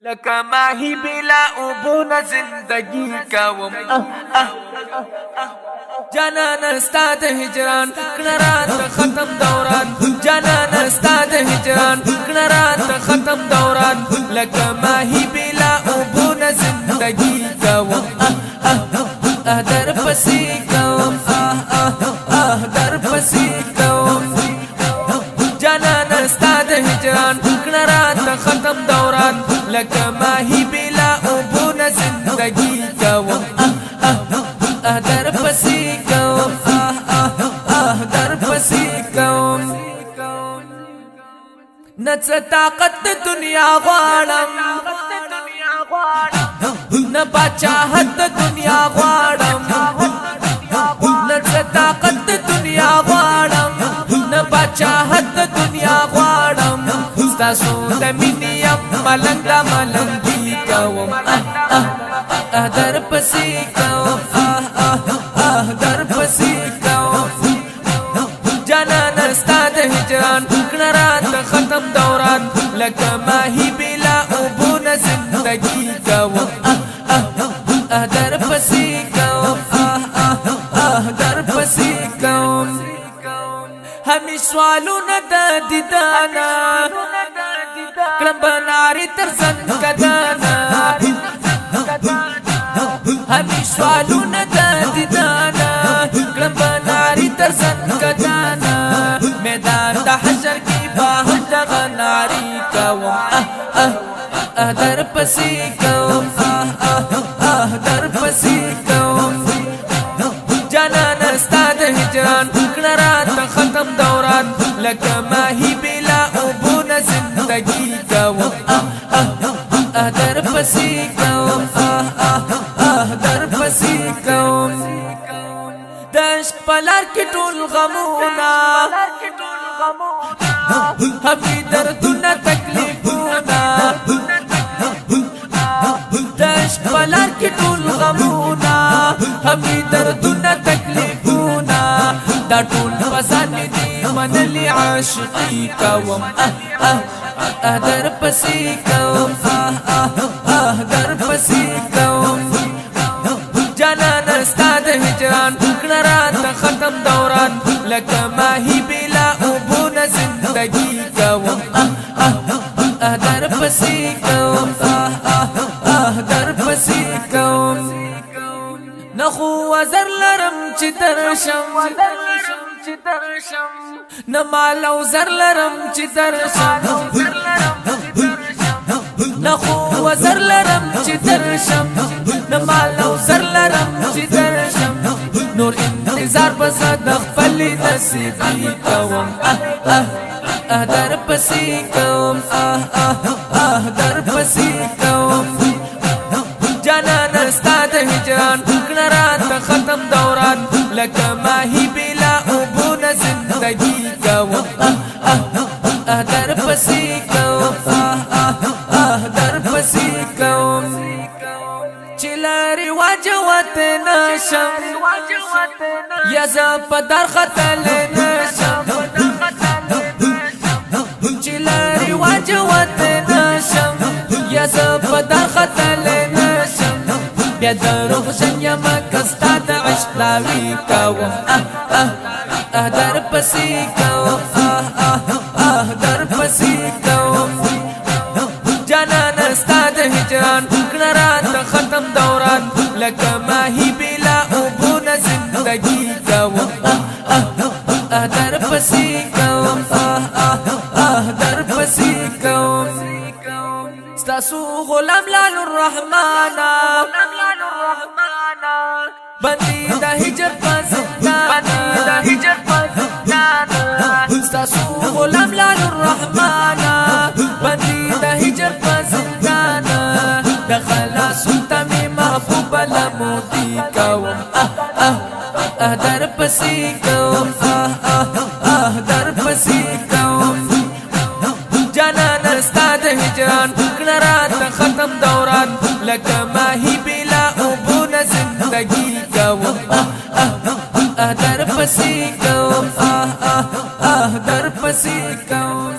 لکه ماهی بلا اوبونه زندگی کوم جانان استا د هجران کړه رات ختم دوران جانان استا د هجران کړه رات ختم دوران لکه ماهی بلا اوبونه زندگی کوم در پسې کوم در پسې کوم جانان استا د هجران کړه رات ختم دوران لکه ماهی بلا اوبونه زندگی کوم در پسې کوم در پسې کوم نڅ طاقت دنیا غواړم نه بچاهت دنیا غواړم نڅ طاقت دنیا غواړم نه بچاهت دنیا غواړم ستاسو د مینې ملنګ ملنګي کوم در پسې کوم در پسې کوم جانان استا د هجران کړه رات ختم دوران لکه ماهی بلا اوبونه زندگی کوم در پسې کوم در پسې کوم همې سوالونه د دیدانا کړم بناري تر زنګدانا همې سوالونه د دیدانا کړم بناري تر زنګدانا میدان د حشر کې به هم دغه ناري کوم در پسې کوم در پسې کوم جانان استا د هجران کړه رات ختم دوران لکه ماهی بلا اوبونه زندگی کوم در پسې کوم در پسې کوم د عشق په لار کې ټول غمونه همې دردونه تکلیفونه د عشق په لار کې ټول غمونه همې دردونه تکلیفونه دا ټول په ځان مې دي منلي عاشقي کوم در پسې کوم در پسې کوم جانان استا د هجران کړه رات ختم دوران لکه ماهی بلا اوبونه زندگی کوم در پسې کوم در پسې کوم نخو وزر لرم چې درشم نه مال او زر لرم چې درشم نخو وزر لرم چې درشم نه مال او زر لرم چې درشم نور انتظار بس د خپل نصیبي کوم در پسې کوم در پسې کوم جانان استا د هجران کړه رات ختم دوران لکه ماهی بلا اوبونه زندگی کوم در پسې کوم در پسې کوم چې لارې واجوت نشم یا زه په در ختل نشم چې لارې واجوت نشم یا زه په در ختل نشم بیا د روح شن یم که ستا د عشق لاوي کوم در پسې کوم در پسې کوم جانان استا د هجران کړه رات ختم دوران لکه ماهی بلا اوبونه زندگی کوم در پسې کوم در پسې کوم ستاسو غلام لال الرحمن بندي د هجر په زندان ستاسو غلام لال الرحمن بندي د هجر په زندان د خلاص تمي محبوب لمودي کوم در پسې کوم در پسې کوم جانان استا د هجران کړه رات ختم دوران لکه ماهی بلا اوبونه زندگی کوم در پسې کوم در پسې کوم